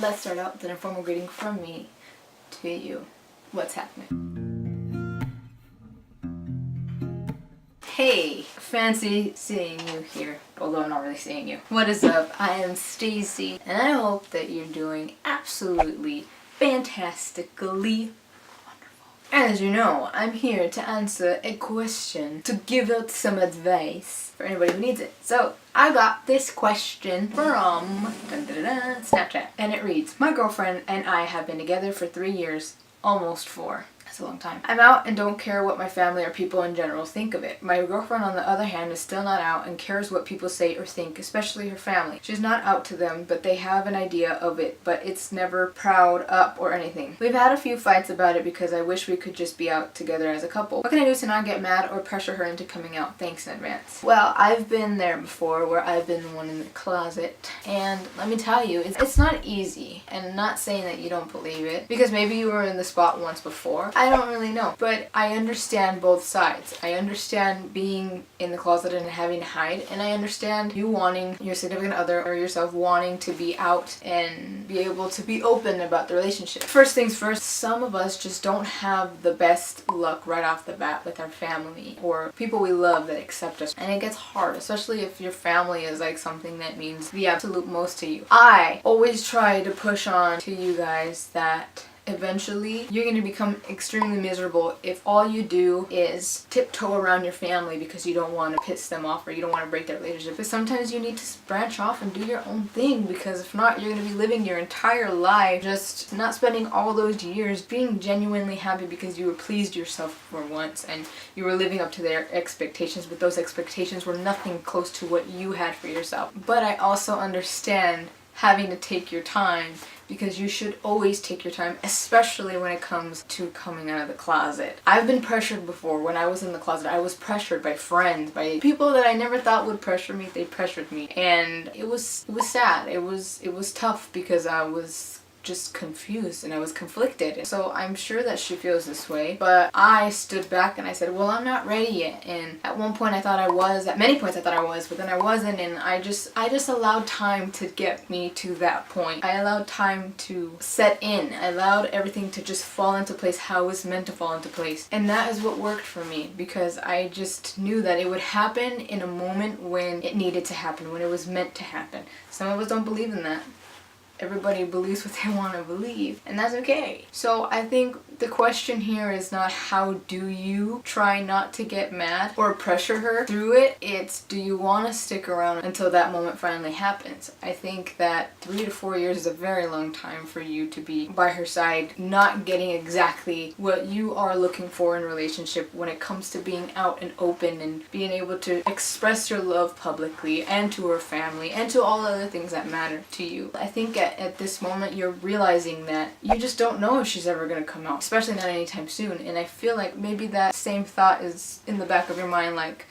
let's start out with an informal greeting from me to you. What's happening? Hey, fancy seeing you here, although I'm not really seeing you. What is up? I am Stacy, and I hope that you're doing absolutely fantastically wonderful. As you know, I'm here to answer a question, to give out some advice for anybody who needs it. So, I got this question from Snapchat, and it reads, my girlfriend and I have been together for 3 years, almost 4. That's a long time. I'm out and don't care what my family or people in general think of it. My girlfriend, on the other hand, is still not out and cares what people say or think, especially her family. She's not out to them, but they have an idea of it, but it's never proud up or anything. We've had a few fights about it because I wish we could just be out together as a couple. What can I do to not get mad or pressure her into coming out? Thanks in advance. Well, I've been there before where I've been the one in the closet, and let me tell you, it's not easy, and I'm not saying that you don't believe it, because maybe you were in the spot once before. I don't really know, but I understand both sides. I understand being in the closet and having to hide, and I understand you wanting your significant other or yourself wanting to be out and be able to be open about the relationship. First things first, some of us just don't have the best luck right off the bat with our family or people we love that accept us, and it gets hard, especially if your family is like something that means the absolute most to you. I always try to push on to you guys that eventually you're going to become extremely miserable if all you do is tiptoe around your family because you don't want to piss them off or you don't want to break their relationship. But sometimes you need to branch off and do your own thing, because if not, you're going to be living your entire life just not spending all those years being genuinely happy because you were pleased yourself for once and you were living up to their expectations, but those expectations were nothing close to what you had for yourself. But I also understand having to take your time, because you should always take your time, especially when it comes to coming out of the closet. I've been pressured before. When I was in the closet, I was pressured by friends, by people that I never thought would pressure me. They pressured me, and it was sad. It was tough because I was just confused and I was conflicted. So I'm sure that she feels this way, but I stood back and I said, well, I'm not ready yet. And at one point I thought I was, at many points I thought I was, but then I wasn't, and I just allowed time to get me to that point. I allowed time to set in. I allowed everything to just fall into place how it was meant to fall into place. And that is what worked for me, because I just knew that it would happen in a moment when it needed to happen, when it was meant to happen. Some of us don't believe in that. Everybody believes what they want to believe, and that's okay. So I think the question here is not how do you try not to get mad or pressure her through it. It's, do you want to stick around until that moment finally happens? I think that 3 to 4 years is a very long time for you to be by her side, not getting exactly what you are looking for in a relationship when it comes to being out and open and being able to express your love publicly and to her family and to all other things that matter to you. I think at this moment you're realizing that you just don't know if she's ever going to come out, especially not anytime soon. And I feel like maybe that same thought is in the back of your mind, like,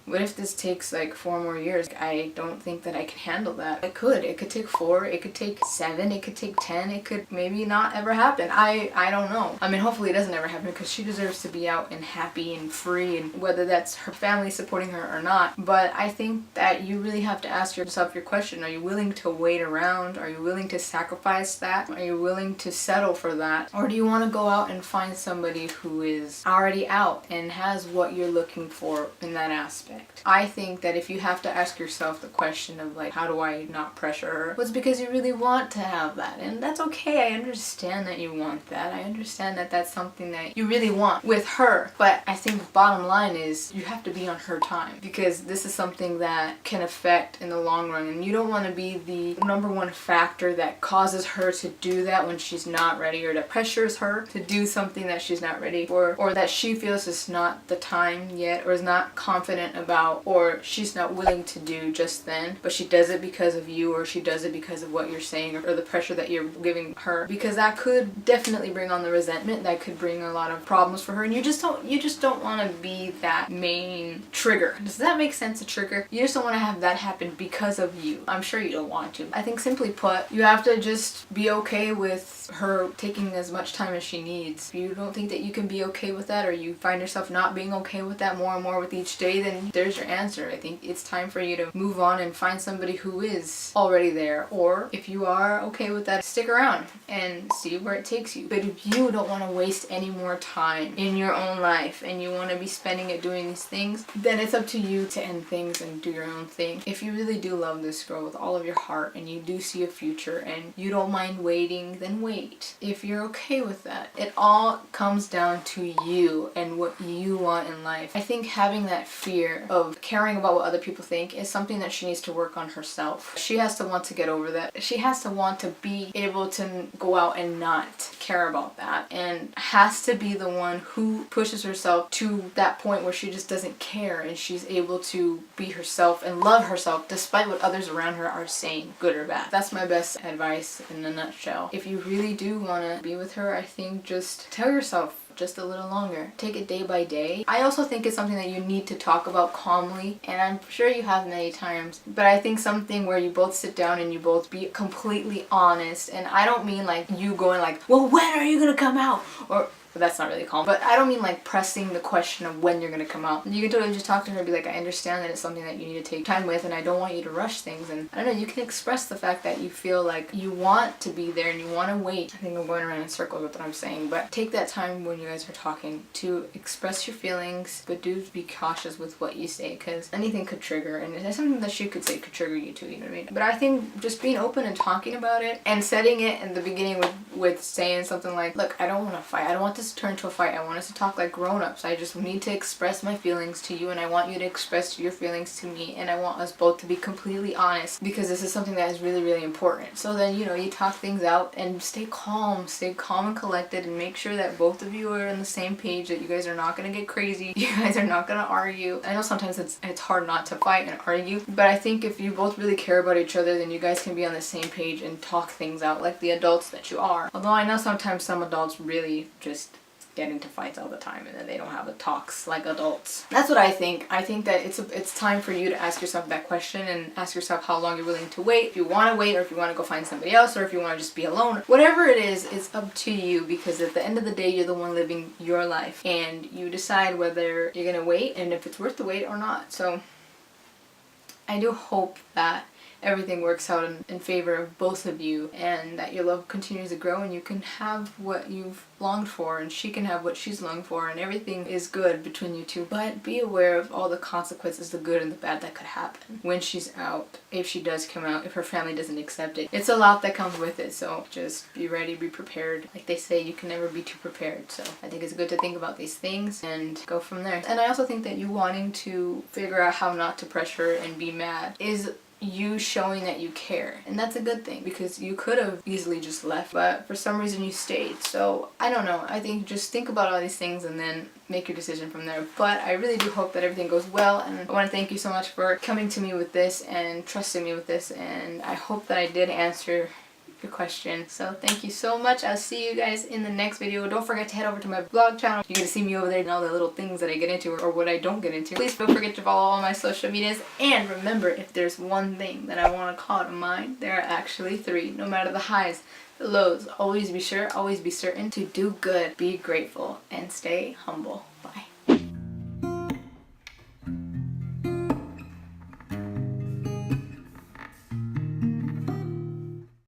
what if this takes like 4 more years? I don't think that I can handle that. It could take 4, it could take 7, it could take 10, it could maybe not ever happen. I don't know. I mean, hopefully it doesn't ever happen, because she deserves to be out and happy and free, and whether that's her family supporting her or not. But I think that you really have to ask yourself your question. Are you willing to wait around? Are you willing to sacrifice that? Are you willing to settle for that? Or do you want to go out and find somebody who is already out and has what you're looking for in that aspect? I think that if you have to ask yourself the question of like, how do I not pressure her? Well, it's because you really want to have that, and that's okay. I understand that you want that. I understand that that's something that you really want with her. But I think the bottom line is you have to be on her time, because this is something that can affect in the long run, and you don't want to be the #1 factor that causes her to do that when she's not ready, or that pressures her to do something that she's not ready for, or that she feels is not the time yet, or is not confident about, or she's not willing to do just then, but she does it because of you, or she does it because of what you're saying, or the pressure that you're giving her, because that could definitely bring on the resentment. That could bring a lot of problems for her, and you just don't want to be that main trigger. Does that make sense? A trigger? You just don't want to have that happen because of you. I'm sure you don't want to. I think, simply put, you have to just be okay with her taking as much time as she needs. If you don't think that you can be okay with that, or you find yourself not being okay with that more and more with each day, then think there's your answer. I think it's time for you to move on and find somebody who is already there. Or if you are okay with that, stick around and see where it takes you. But if you don't want to waste any more time in your own life and you want to be spending it doing these things, then it's up to you to end things and do your own thing. If you really do love this girl with all of your heart and you do see a future and you don't mind waiting, then wait. If you're okay with that, it all comes down to you and what you want in life. I think having that fear of caring about what other people think is something that she needs to work on herself. She has to want to get over that. She has to want to be able to go out and not care about that, and has to be the one who pushes herself to that point where she just doesn't care and she's able to be herself and love herself despite what others around her are saying, good or bad. That's my best advice in a nutshell. If you really do want to be with her, I think just tell yourself just a little longer. Take it day by day. I also think it's something that you need to talk about calmly, and I'm sure you have many times, but I think something where you both sit down and you both be completely honest. And I don't mean like you going like, well, when are you gonna come out? Or that's not really calm. But I don't mean like pressing the question of when you're gonna come out. You can totally just talk to her and be like, I understand that it's something that you need to take time with and I don't want you to rush things. And I don't know, you can express the fact that you feel like you want to be there and you want to wait. I think I'm going around in circles with what I'm saying, but take that time when you guys are talking to express your feelings, but do be cautious with what you say, because anything could trigger, and it's something that she could say could trigger you too, you know what I mean? But I think just being open and talking about it and setting it in the beginning with saying something like, look, I don't want to fight. I don't want this to turn into a fight. I want us to talk like grown-ups. I just need to express my feelings to you and I want you to express your feelings to me, and I want us both to be completely honest because this is something that is really, really important. So then, you know, you talk things out and stay calm and collected, and make sure that both of you are on the same page, that you guys are not going to get crazy. You guys are not going to argue. I know sometimes it's hard not to fight and argue, but I think if you both really care about each other, then you guys can be on the same page and talk things out like the adults that you are. Although I know sometimes some adults really just get into fights all the time and then they don't have the talks like adults. That's what I think. I think that it's time for you to ask yourself that question and ask yourself how long you're willing to wait. If you want to wait, or if you want to go find somebody else, or if you want to just be alone. Whatever it is, it's up to you, because at the end of the day, you're the one living your life and you decide whether you're gonna wait and if it's worth the wait or not. So I do hope that everything works out in favor of both of you, and that your love continues to grow and you can have what you've longed for and she can have what she's longed for, and everything is good between you two. But be aware of all the consequences, the good and the bad that could happen when she's out, if she does come out, if her family doesn't accept it. It's a lot that comes with it, so just be ready, be prepared. Like they say, you can never be too prepared. So I think it's good to think about these things and go from there. And I also think that you wanting to figure out how not to pressure and be mad is you showing that you care, and that's a good thing, because you could have easily just left, but for some reason you stayed. So I don't know, I think just think about all these things and then make your decision from there. But I really do hope that everything goes well, and I want to thank you so much for coming to me with this and trusting me with this, and I hope that I did answer your question. So thank you so much. I'll see you guys in the next video. Don't forget to head over to my vlog channel. You're gonna see me over there and all the little things that I get into or what I don't get into. Please don't forget to follow all my social medias, and remember, if there's one thing that I want to call to mind, there are actually 3. No matter the highs, the lows, always be sure, always be certain to do good, be grateful, and stay humble.